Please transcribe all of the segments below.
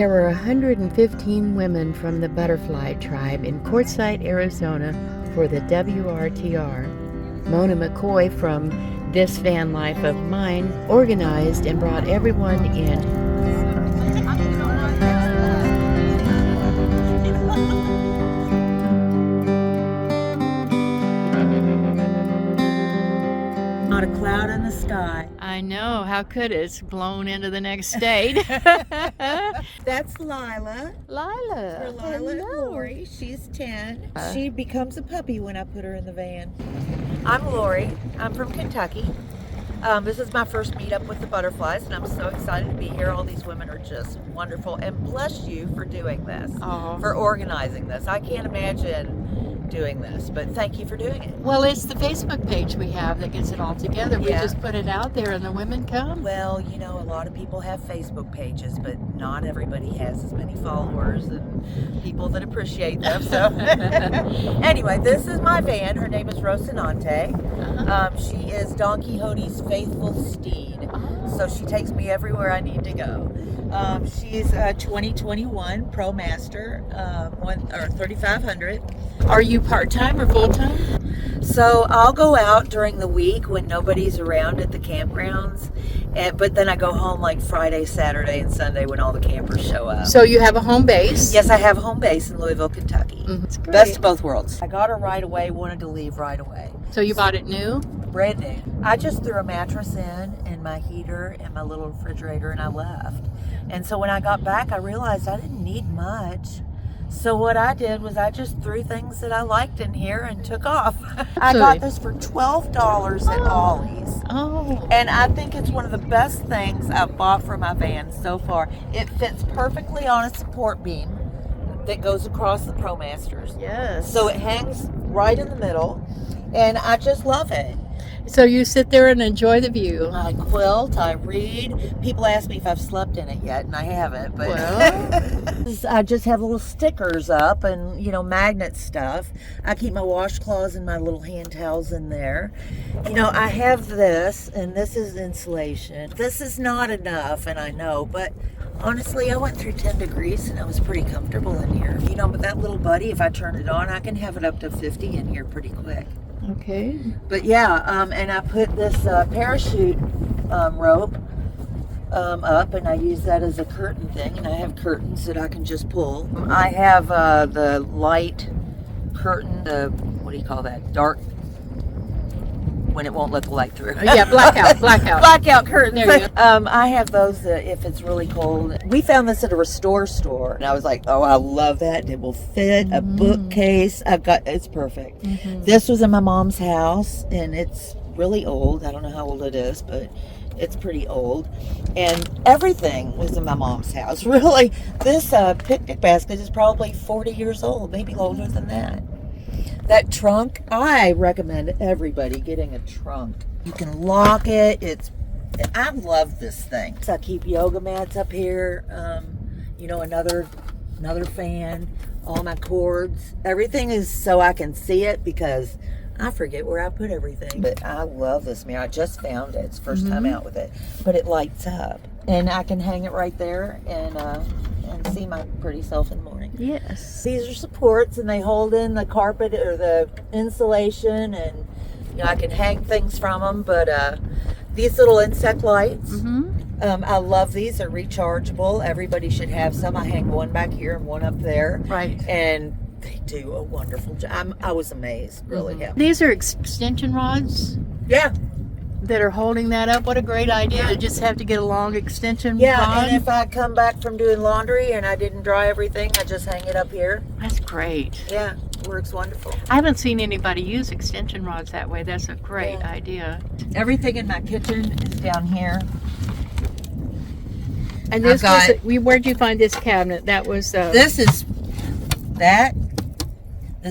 There were 115 women from the butterfly tribe in Quartzsite, Arizona for the WRTR. Mona McCoy from This Van Life of Mine organized and brought everyone in. Not a cloud in the sky. I know, how could it? It's blown into the next state. That's Lila. Lila. For Lila and Laurie. She's 10. She becomes a puppy when I put her in the van. I'm Laurie. I'm from Kentucky. This is my first meetup with the butterflies, and I'm so excited to be here. All these women are just wonderful, and bless you for doing this, for organizing this. I can't imagine doing this, but thank you for doing it. Well, it's the Facebook page we have that gets it all together. We just put it out there and the women come. Well, you know, a lot of people have Facebook pages, but not everybody has as many followers and people that appreciate them. So anyway, this is my van. Her name is Rocinante. She is Don Quixote's faithful steed. So she takes me everywhere I need to go. She's a 2021 Promaster, 3500. Are you part-time or full-time? So I'll go out during the week when nobody's around at the campgrounds, but then I go home like Friday, Saturday, and Sunday when all the campers show up. So you have a home base? Yes, I have a home base in Louisville, Kentucky. That's great. Best of both worlds. I got her right away, wanted to leave right away. So you bought it new? Brand new. I just threw a mattress in and my heater and my little refrigerator and I left. And so when I got back, I realized I didn't need much. So what I did was I just threw things that I liked in here and took off. I got this for $12 at Ollie's. Oh. And I think it's one of the best things I've bought for my van so far. It fits perfectly on a support beam that goes across the Promasters. Yes. So it hangs right in the middle, and I just love it. So you sit there and enjoy the view. I quilt, I read. People ask me if I've slept in it yet, and I haven't. But I just have little stickers up and, you know, magnet stuff. I keep my washcloths and my little hand towels in there. You know, I have this, and this is insulation. This is not enough, and I know, but honestly, I went through 10 degrees, and I was pretty comfortable in here. You know, but that little buddy, if I turn it on, I can have it up to 50 in here pretty quick. Okay. But yeah, and I put this parachute rope up, and I use that as a curtain thing, and I have curtains that I can just pull. I have the light curtain, what do you call that? Dark, when it won't let the light through. Yeah, blackout. Blackout curtains. There you go. I have those if it's really cold. We found this at a restore store, and I was like, oh, I love that. It will fit a bookcase. It's perfect. This was in my mom's house, and it's really old. I don't know how old it is, but it's pretty old. And everything was in my mom's house. Really, this picnic basket is probably 40 years old, maybe older than that. That trunk, I recommend everybody getting a trunk. You can lock it. I love this thing. So I keep yoga mats up here. You know, another fan. All my cords. Everything is so I can see it because I forget where I put everything. But I love this mirror. I just found it. It's the first time out with it. But it lights up, and I can hang it right there and see my pretty self in the morning. Yes. These are supports, and they hold in the carpet or the insulation, and you know I can hang things from them. But these little insect lights, I love these. They're rechargeable. Everybody should have some. I hang one back here and one up there. Right. And they do a wonderful job. I was amazed, really. Yeah. These are extension rods? Yeah. That are holding that up. What a great idea. You just have to get a long extension rod. Yeah, and if I come back from doing laundry and I didn't dry everything, I just hang it up here. That's great. Yeah, works wonderful. I haven't seen anybody use extension rods that way. That's a great idea. Everything in my kitchen is down here. And this where'd you find this cabinet? That was This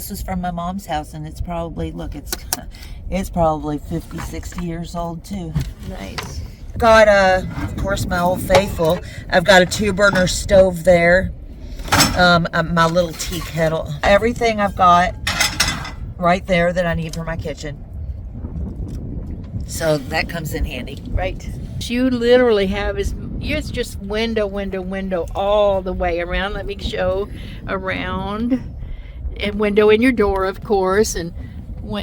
was from my mom's house, and it's probably, look, it's probably 50, 60 years old too. Nice. Got of course, my old faithful. I've got a 2-burner stove there. My little tea kettle. Everything I've got right there that I need for my kitchen. So that comes in handy. Right. You literally have as It's just window, window, window all the way around. Let me show around. And window in your door, of course. And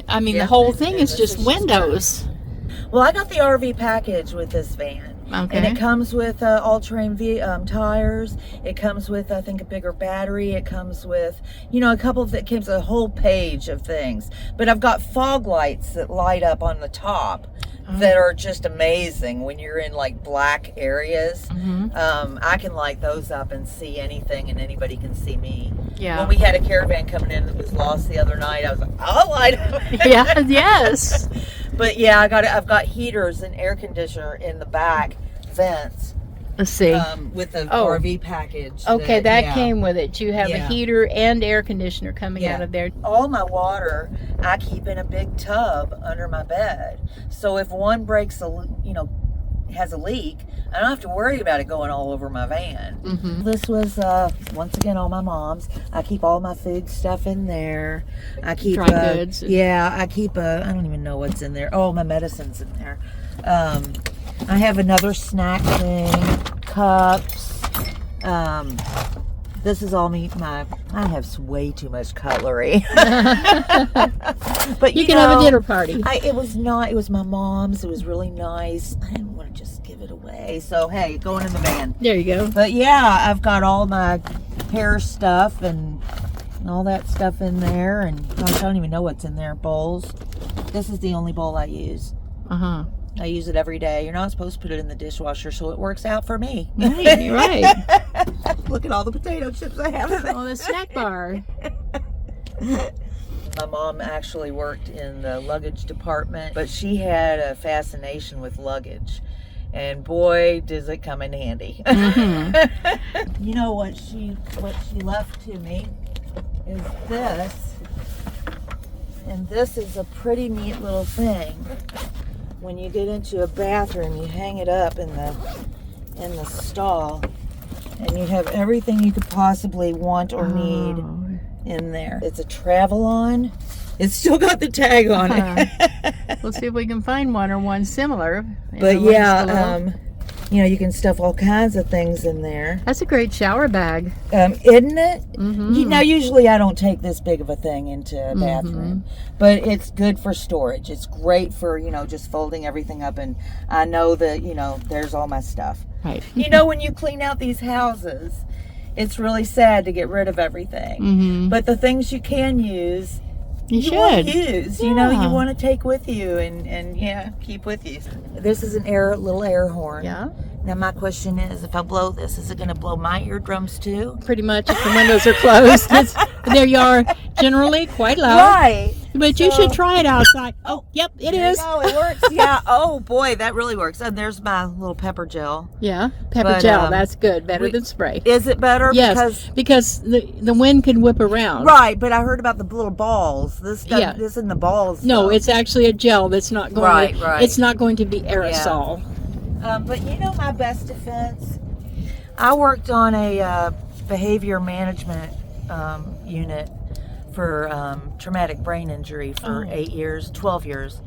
I mean, the whole thing is just windows. Well, I got the RV package with this van. Okay. And it comes with all-terrain tires. It comes with, I think, a bigger battery. It comes with, you know, it comes with a whole page of things. But I've got fog lights that light up on the top that are just amazing when you're in like black areas. I can light those up and see anything, and anybody can see me. Yeah. When we had a caravan coming in that was lost the other night, I was like, I'll light up. Yeah, yes. But yeah, I've got heaters and air conditioner in the back vents. Let's see. With the RV package. Okay, that came with it. You have a Yeah. heater and air conditioner coming out of there. All my water I keep in a big tub under my bed. So if one breaks has a leak, I don't have to worry about it going all over my van. This was once again all my mom's. I keep all my food stuff in there. I keep dry goods. Yeah, I keep I don't even know what's in there. Oh, my medicine's in there. I have another snack thing, cups. This is all I have way too much cutlery. But You can have a dinner party. It was my mom's. It was really nice. I didn't want to just give it away. So, hey, going in the van. There you go. But yeah, I've got all my hair stuff and all that stuff in there. And gosh, I don't even know what's in there. Bowls. This is the only bowl I use. I use it every day. You're not supposed to put it in the dishwasher, so it works out for me. Right. Look at all the potato chips I have in there. Oh, the snack bar. My mom actually worked in the luggage department, but she had a fascination with luggage. And boy, does it come in handy. You know what she left to me is this. And this is a pretty neat little thing. When you get into a bathroom, you hang it up in the stall, and you have everything you could possibly want or need in there. It's a travel-on. It's still got the tag on it. We'll see if we can find one or one similar. But yeah, you can stuff all kinds of things in there. That's a great shower bag. Isn't it? Now, usually I don't take this big of a thing into a bathroom, but it's good for storage. It's great for, just folding everything up, and I know that, there's all my stuff. Right. When you clean out these houses, it's really sad to get rid of everything. But the things you can use, you want to use. You want to take with you and keep with you. This is a little air horn. Yeah. Now my question is, if I blow this, is it going to blow my eardrums too? Pretty much, if the windows are closed. There you are, generally quite loud. Right. But you should try it outside. Oh, yep, it is. No, it works. Yeah. Oh boy, that really works. And there's my little pepper gel. Yeah, pepper gel. That's good. Better than spray. Is it better? Yes, because the wind can whip around. Right, but I heard about the little balls. This isn't the balls. No, it's actually a gel that's not going to. Right. It's not going to be aerosol. Yeah. But my best defense, I worked on a behavior management unit for traumatic brain injury for 12 years.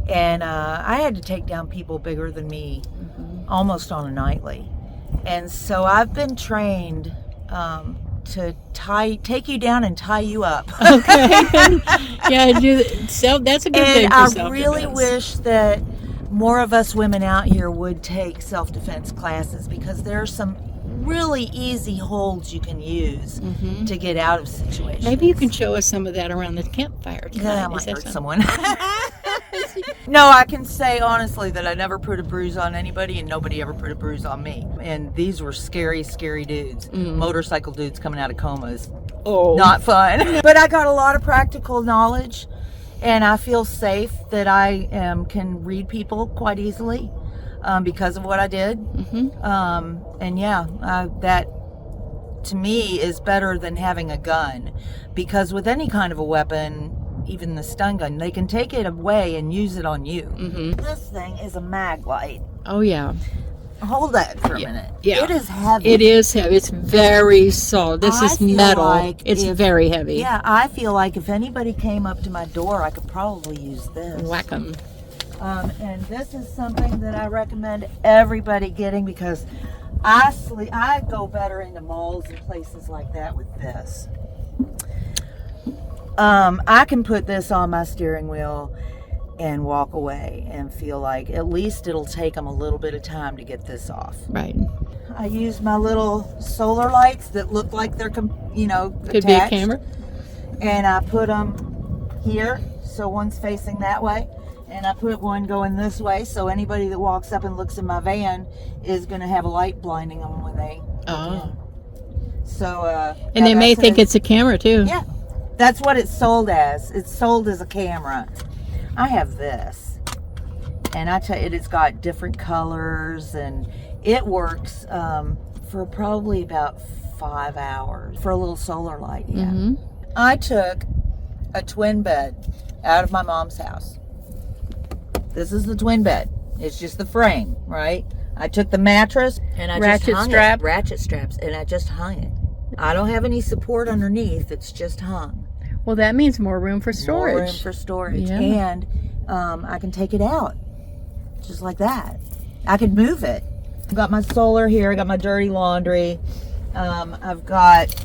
And I had to take down people bigger than me almost on a nightly. And so I've been trained to take you down and tie you up. Okay. Yeah, so that's a good thing for self-defense. And I really wish that more of us women out here would take self-defense classes, because there are some really easy holds you can use to get out of situations. Maybe you can show us some of that around the campfire tonight. Yeah, I might hurt someone. No, I can say honestly that I never put a bruise on anybody, and nobody ever put a bruise on me. And these were scary, scary dudes. Motorcycle dudes coming out of comas. Oh. Not fun. But I got a lot of practical knowledge, and I feel safe that I can read people quite easily because of what I did. And that to me is better than having a gun, because with any kind of a weapon, even the stun gun, they can take it away and use it on you. This thing is a mag light. Oh, yeah. Hold that for a minute. Yeah. It is heavy. It is heavy. It's very solid. This is metal. It's very heavy. Yeah, I feel like if anybody came up to my door, I could probably use this. Whack 'em. And this is something that I recommend everybody getting because I go better into malls and places like that with this. I can put this on my steering wheel and walk away and feel like at least it'll take them a little bit of time to get this off. Right. I use my little solar lights that look like they're, Could attached. be a camera. And I put them here, so one's facing that way. And I put one going this way, so anybody that walks up and looks in my van is going to have a light blinding them when they look in. So, and they may think it's a camera too. Yeah, that's what it's sold as. It's sold as a camera. I have this, and I tell you, it's got different colors, and it works for probably about 5 hours for a little solar light. Yeah. Mm-hmm. I took a twin bed out of my mom's house. This is the twin bed. It's just the frame, right? I took the mattress and I just hung it. Ratchet straps, and I just hung it. I don't have any support underneath. It's just hung. Well, that means more room for storage. More room for storage. Yeah. And I can take it out just like that. I could move it. I've got my solar here. I got my dirty laundry. I've got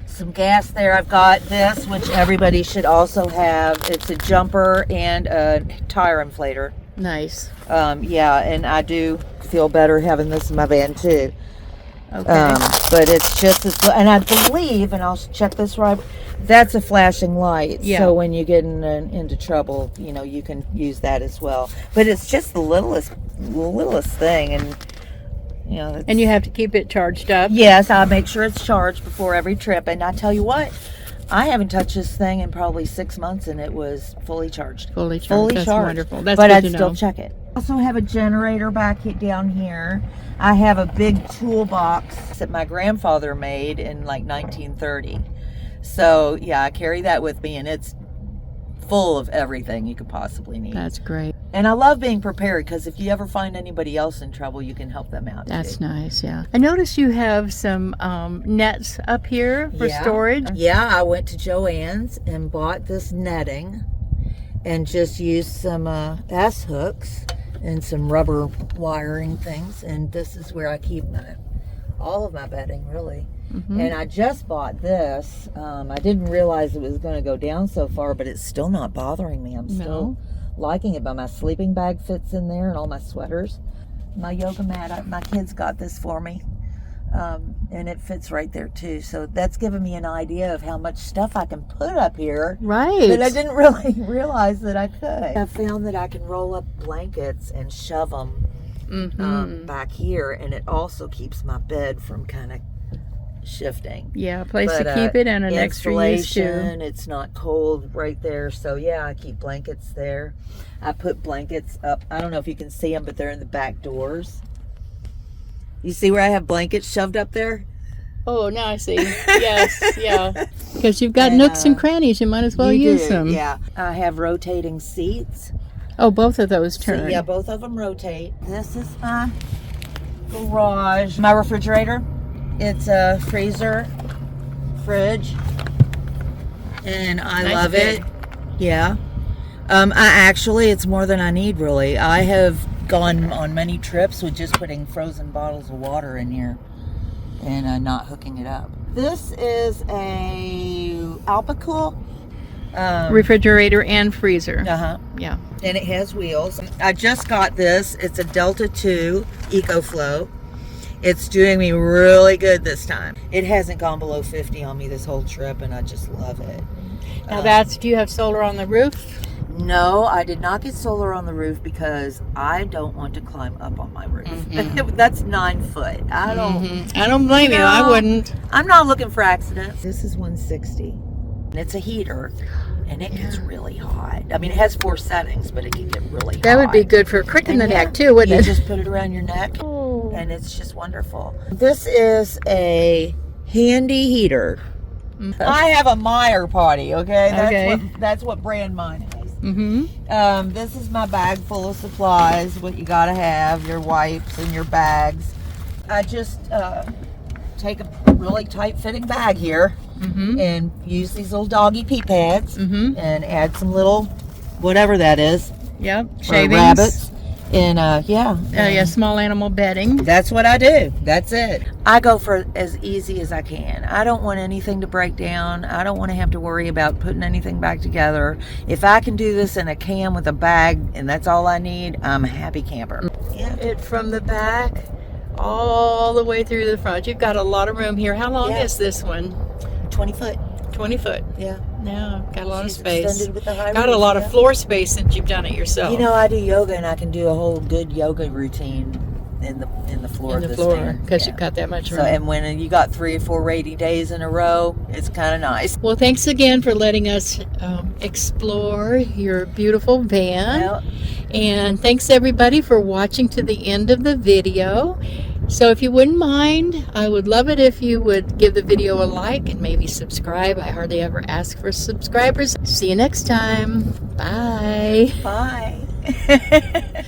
some gas there. I've got this, which everybody should also have. It's a jumper and a tire inflator. Nice. Yeah, and I do feel better having this in my van too. Okay. But it's just as, and I believe, and I'll check this right, that's a flashing light. Yeah. So when you get into trouble, you can use that as well. But it's just the littlest thing, and and you have to keep it charged up. Yes, I make sure it's charged before every trip. And I tell you what, I haven't touched this thing in probably 6 months, and it was fully charged. Fully charged. That's charged. Wonderful. That's but good I'd to still know. check it. I also have a generator down here. I have a big toolbox that my grandfather made in like 1930. So yeah, I carry that with me, and it's full of everything you could possibly need. That's great. And I love being prepared, because if you ever find anybody else in trouble, you can help them out. That's too. nice, yeah. I noticed you have some nets up here for storage. Yeah, I went to Joann's and bought this netting and just used some S hooks and some rubber wiring things. And this is where I keep all of my bedding, really. Mm-hmm. And I just bought this. I didn't realize it was going to go down so far, but it's still not bothering me. I'm still liking it. But my sleeping bag fits in there, and all my sweaters. My yoga mat, my kids got this for me. And it fits right there too. So that's given me an idea of how much stuff I can put up here. Right. That I didn't really realize that I could. I found that I can roll up blankets and shove them back here, and it also keeps my bed from kind of shifting. Yeah, a place to keep it and an extra use too. It's not cold right there, so yeah, I keep blankets there. I put blankets up. I don't know if you can see them, but they're in the back doors. You see where I have blankets shoved up there? Oh, now I see. Yes, yeah. Because you've got nooks and crannies, you might as well use them. Yeah, I have rotating seats. Oh, both of those turn. So, yeah, both of them rotate. This is my garage. My refrigerator. It's a freezer, fridge, and I love it. Yeah. It's more than I need, really. I have gone on many trips with just putting frozen bottles of water in here and not hooking it up. This is a Alpacool refrigerator and freezer. Yeah. And it has wheels. I just got this. It's a Delta 2 EcoFlow. It's doing me really good this time. It hasn't gone below 50 on me this whole trip, and I just love it. Now do you have solar on the roof? No, I did not get solar on the roof because I don't want to climb up on my roof. That's 9 foot. I don't blame you. I wouldn't. I'm not looking for accidents. This is 160, and it's a heater, and it gets really hot. I mean, it has 4 settings, but it can get really hot. That would be good for a crick in the neck too, wouldn't it? You just put it around your neck, and it's just wonderful. This is a handy heater. I have a Meyer potty, okay? That's what brand mine is. This is my bag full of supplies, what you gotta have, your wipes and your bags. I just take a really tight fitting bag here and use these little doggy pee pads and add some little whatever that is, Yep. or Shavings. rabbits. And Yeah, small animal bedding. That's what I do. That's it. I go for as easy as I can. I don't want anything to break down. I don't want to have to worry about putting anything back together. If I can do this in a can with a bag and that's all I need, I'm a happy camper. Yeah. It from the back all the way through the front. You've got a lot of room here. How long Yeah. is this one? 20 foot. 20 foot. Yeah. Yeah, got a lot of She's space. extended with the high Got a roof, lot yeah. of floor space since you've done it yourself. You know, I do yoga and I can do a whole good yoga routine in the floor in the of this floor van. because Yeah. you've got that much room. So, and when you got 3 or 4 rainy days in a row, it's kind of nice. Well, thanks again for letting us explore your beautiful van. Well, And thanks everybody for watching to the end of the video. So if you wouldn't mind, I would love it if you would give the video a like and maybe subscribe. I hardly ever ask for subscribers. See you next time. Bye. bye.